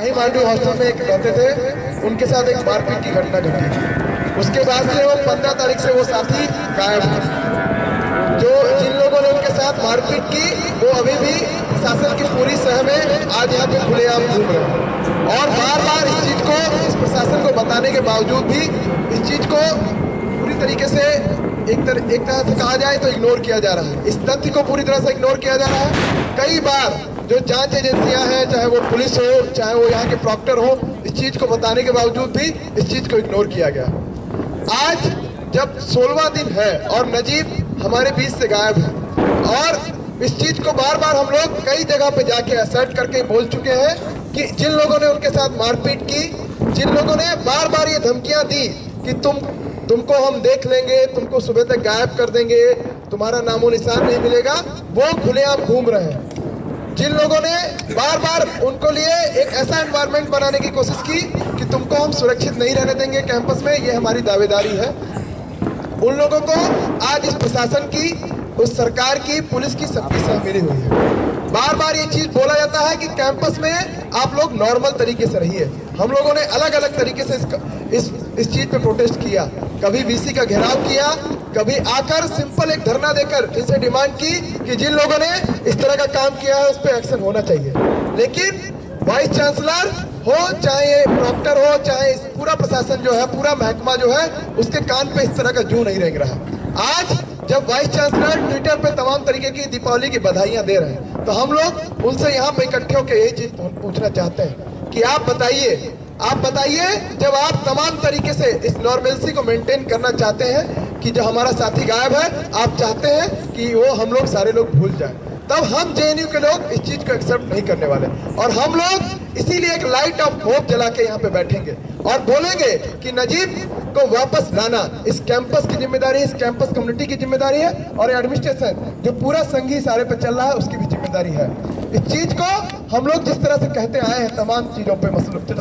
माही Mandvi hostel में एक रहते थे, उनके साथ एक मारपीट की घटना घटी। उसके बाद से वो 15 तारीख से वो साथी गायब है। जो जिन लोगों ने उनके साथ मारपीट की वो अभी भी शासन की पूरी सह में आज यहाँ पे खुलेआम घूम रहे हैं और बार बार इस चीज को, इस प्रशासन को बताने के बावजूद भी इस चीज को पूरी तरीके से एक तरह से कहा जाए तो इग्नोर किया जा रहा है। इस तथ्य को पूरी तरह से इग्नोर किया जा रहा है। कई बार जो जांच एजेंसियां हैं, चाहे वो पुलिस हो, चाहे वो यहाँ के प्रॉक्टर हो, इस चीज को बताने के बावजूद भी इस चीज को इग्नोर किया गया। आज जब 16वां दिन है और नजीब हमारे बीच से गायब है और इस चीज को बार बार हम लोग कई जगह पे जाके असर्ट करके बोल चुके हैं कि जिन लोगों ने उनके साथ मारपीट की, जिन लोगों ने बार बार ये धमकियां दी कि तुमको हम देख लेंगे, तुमको सुबह तक गायब कर देंगे, तुम्हारा नामो निशान नहीं मिलेगा, वो खुलेआम घूम रहे हैं। जिन लोगों ने बार बार उनको लिए एक ऐसा एनवायरनमेंट बनाने की कोशिश की कि तुमको हम सुरक्षित नहीं रहने देंगे कैंपस में, ये हमारी दावेदारी है, उन लोगों को आज इस प्रशासन की, उस सरकार की, पुलिस की सबकी सह मिली हुई है। बार बार ये चीज बोला जाता है कि कैंपस में आप लोग नॉर्मल तरीके से रहिए। हम लोगों ने अलग अलग तरीके से इस चीज पे प्रोटेस्ट किया। कभी वीसी का घेराव किया, कभी आकर सिंपल एक धरना देकर इनसे डिमांड की कि जिन लोगों ने इस तरह का काम किया है उस पर एक्शन होना चाहिए। लेकिन वाइस चांसलर हो, चाहे प्रॉक्टर हो, चाहे पूरा प्रशासन जो है, पूरा महकमा जो है, उसके कान पे इस तरह का जू नहीं रेंग रहा। आज जब वाइस चांसलर ट्विटर पे तमाम तरीके की दीपावली की बधाइयां दे रहे हैं तो हम लोग उनसे यहाँ पे इकट्ठे होकर यही चीज पूछना चाहते हैं कि आप बताइए जब आप तमाम तरीके से इस नॉर्मलसी को मेंटेन करना चाहते हैं कि जो हमारा साथी गायब है, आप चाहते हैं कि वो हम लोग सारे लोग भूल जाएं, तब हम जेएनयू के लोग इस चीज को एक्सेप्ट नहीं करने वाले और हम लोग इसीलिए एक लाइट ऑफ होप जला के यहाँ पे बैठेंगे और बोलेंगे कि नजीब को वापस लाना इस कैंपस की जिम्मेदारी, इस कैंपस कम्युनिटी की जिम्मेदारी है और एडमिनिस्ट्रेशन जो पूरा संघी सारे पे चल रहा है उसकी भी जिम्मेदारी है। इस चीज को हम लोग जिस तरह से कहते आए हैं तमाम चीजों पे,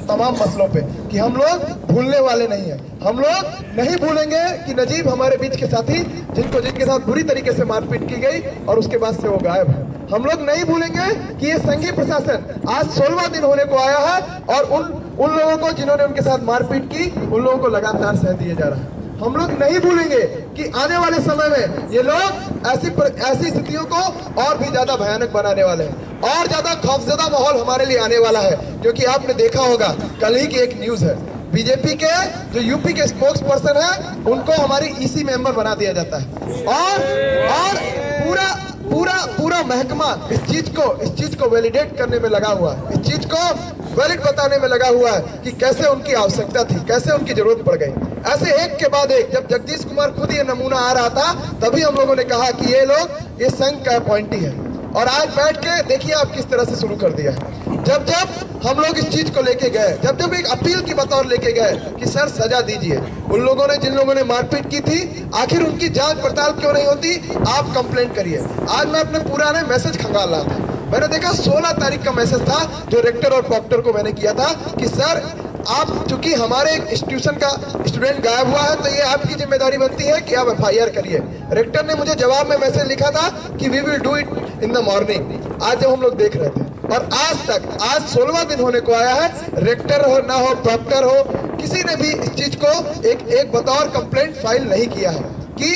तमाम मसलों पे, कि हम लोग भूलने वाले नहीं हैं। हम लोग नहीं भूलेंगे कि नजीब हमारे बीच के साथी जिनके साथ बुरी तरीके से मारपीट की गई और उसके बाद से वो गायब है। हम लोग नहीं भूलेंगे कि ये संघीय प्रशासन आज 16वां दिन होने को आया है और उन लोगों को जिन्होंने उनके साथ मारपीट की, उन लोगों को लगातार सह दिए जा रहा है। हम लोग नहीं भूलेंगे कि आने वाले समय में ये लोग ऐसी स्थितियों को और भी ज्यादा भयानक बनाने वाले हैं और ज्यादा खौफजदा माहौल हमारे लिए आने वाला है। क्योंकि आपने देखा होगा कल ही की एक न्यूज है, बीजेपी के जो यूपी के स्पोक्स पर्सन है उनको हमारी ईसी मेंबर बना दिया जाता है और पूरा महकमा इस चीज को वैलिडेट करने में लगा हुआ है, इस चीज को वैलिड बताने में लगा हुआ है कि कैसे उनकी आवश्यकता थी, कैसे उनकी जरूरत पड़ गई। ऐसे एक के बाद एक, जब जगदीश कुमार खुद ये नमूना आ रहा था तभी हम लोगों ने कहा कि ये लोग ये संघ का अपॉइंटी है और आज बैठ के देखिए आप किस तरह से शुरू कर दिया है। जब हम लोग इस चीज को लेके गए, जब एक अपील की बतौर लेके गए कि सर सजा दीजिए, उन लोगों ने जिन लोगों ने मारपीट की थी आखिर उनकी जांच पड़ताल क्यों नहीं होती, आप कंप्लेंट करिए। आज मैं अपने पुराने मैसेज खंगाल रहा था, मैंने देखा 16 तारीख का मैसेज था जो रेक्टर और प्रॉक्टर को मैंने किया था कि सर आप चूंकि हमारे इंस्टीट्यूशन का स्टूडेंट गायब हुआ है तो ये आपकी जिम्मेदारी बनती है कि आप एफआईआर करिए। रेक्टर ने मुझे जवाब में मैसेज लिखा था कि we will do it in the morning. आज जब हम लोग देख रहे थे और आज 16वां दिन होने को आया है, रेक्टर हो ना हो, प्रॉक्टर हो, किसी ने भी इस चीज को एक बतौर कंप्लेंट फाइल नहीं किया है कि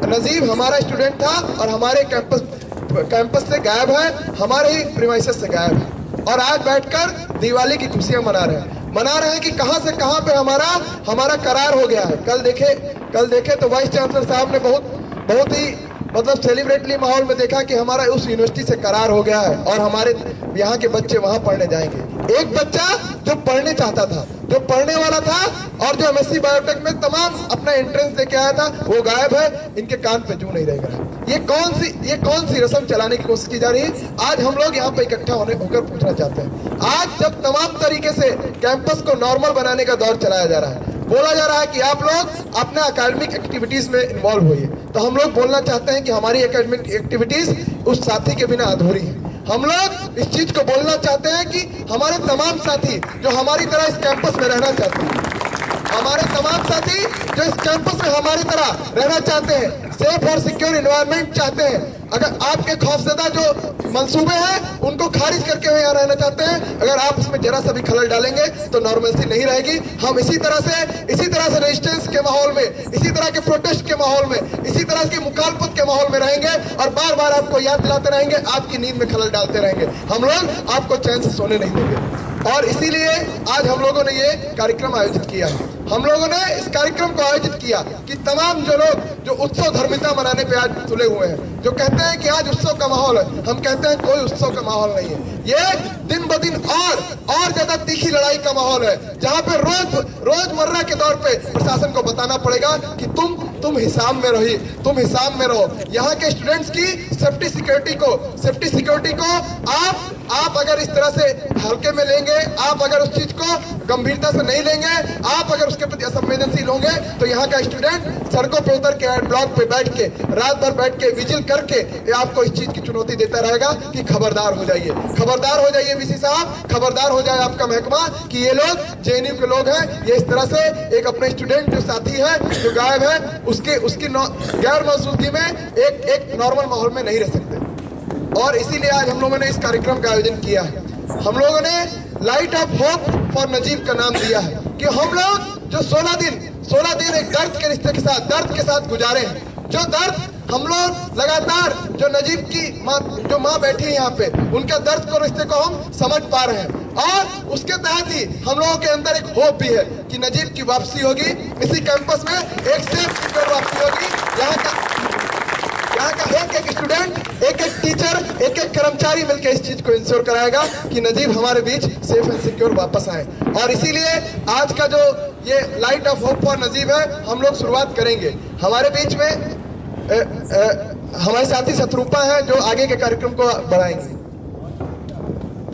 नजीब हमारा स्टूडेंट था और हमारे कैंपस से गायब है, हमारे ही प्रीमाइसेस से गायब है और आज बैठकर दिवाली की खुशियां मना रहे हैं कि कहां से कहां पे हमारा करार हो गया है। कल देखे तो वाइस चांसलर साहब ने बहुत ही मतलब सेलिब्रेटली माहौल में देखा कि हमारा उस यूनिवर्सिटी से करार हो गया है और हमारे यहाँ के बच्चे वहां पढ़ने जाएंगे। एक बच्चा जो पढ़ने चाहता था, जो पढ़ने वाला था और जो एमएससी बायोटेक में तमाम अपना एंट्रेंस देके आया था, वो गायब है। इनके कान पे जू नहीं रहेगा। ये कौन सी रस्म चलाने की कोशिश की जा रही है? आज हम लोग यहाँ पे इकट्ठा होकर पूछना चाहते हैं। आज जब तमाम तरीके से कैंपस को नॉर्मल बनाने का दौर चलाया जा रहा है, बोला जा रहा है कि आप लोग अपने एकेडमिक एक्टिविटीज में इन्वॉल्व होइए, तो हम लोग बोलना चाहते हैं कि हमारी एकेडमिक एक्टिविटीज उस साथी के बिना अधूरी है। हम लोग इस चीज को बोलना चाहते हैं कि हमारे तमाम साथी जो हमारी तरह इस कैंपस में रहना चाहते हैं, हमारे तमाम साथी जो इस कैंपस में हमारी तरह रहना चाहते हैं, सेफ और सिक्योर एनवायरनमेंट चाहते हैं। अगर आपके खौफजदा जो मंसूबे हैं उनको खारिज करके वो यहाँ रहना चाहते हैं, अगर आप उसमें जरा सा भी खलल डालेंगे तो नॉर्मलसी नहीं रहेगी। हम इसी तरह से रेजिस्टेंस के माहौल में, इसी तरह के प्रोटेस्ट के माहौल में, इसी तरह के मुखालफत के माहौल में रहेंगे और बार बार आपको याद दिलाते रहेंगे, आपकी नींद में खलल डालते रहेंगे। हम लोग आपको चैन से सोने नहीं देंगे और इसीलिए आज हम लोगों ने ये कार्यक्रम आयोजित किया है। हम लोगों ने इस कार्यक्रम को आयोजित किया कि तमाम जो लोग जो उत्सव धर्मिता मनाने पे आज तुले हुए हैं, जो कहते हैं कि आज उत्सव का माहौल है, हम कहते हैं कोई उत्सव का माहौल नहीं है। ये दिन ब दिन और ज्यादा तीखी लड़ाई का माहौल है, जहाँ पे रोजमर्रा के तौर पे प्रशासन को बताना पड़ेगा कि तुम हिसाब में रही, तुम हिसाब में रहो। यहाँ के स्टूडेंट्स की सेफ्टी सिक्योरिटी को आप अगर इस तरह से हल्के में लेंगे, आप अगर उस चीज को गंभीरता से नहीं लेंगे, आप अगर उसके प्रति असंवेदनशील होंगे, तो यहाँ का स्टूडेंट सड़कों पे उतर के ब्लॉक पे बैठ के रात भर बैठ के विजिल करके आपको इस चीज की चुनौती देता रहेगा कि खबरदार हो जाइए वीसी साहब, खबरदार हो जाए आपका महकमा कि ये लोग जेएनयू के लोग हैं, ये इस तरह से एक अपने स्टूडेंट जो साथी है जो गायब है उसकी गैर मौजूदगी में एक नॉर्मल माहौल में नहीं रह सकते। और इसीलिए आज हम लोगों ने इस कार्यक्रम का आयोजन किया है। हम लोगों ने light of hope for Najeeb का नाम दिया है कि हम लोग जो 16 दिन एक दर्द के रिश्ते के साथ गुजारे हैं, जो दर्द हम लोग लगातार जो नजीब की माँ बैठी है यहाँ पे, उनका दर्द को रिश्ते को हम समझ पा रहे हैं और उसके तहत ही हम लोगों के अंदर एक होप भी है कि नजीब की वापसी होगी, इसी कैंपस में एक सेफ सिक्योर वापसी होगी। यहाँ का एक स्टूडेंट, एक टीचर, एक कर्मचारी मिलकर इस चीज को इंश्योर कराएगा कि नजीब हमारे बीच सेफ एंड सिक्योर वापस आए। और इसीलिए आज का जो ये light of hope for Najeeb है, हम लोग शुरुआत करेंगे। हमारे बीच में हमारे साथी शत्रुपा हैं जो आगे के कार्यक्रम को बढ़ाएंगे।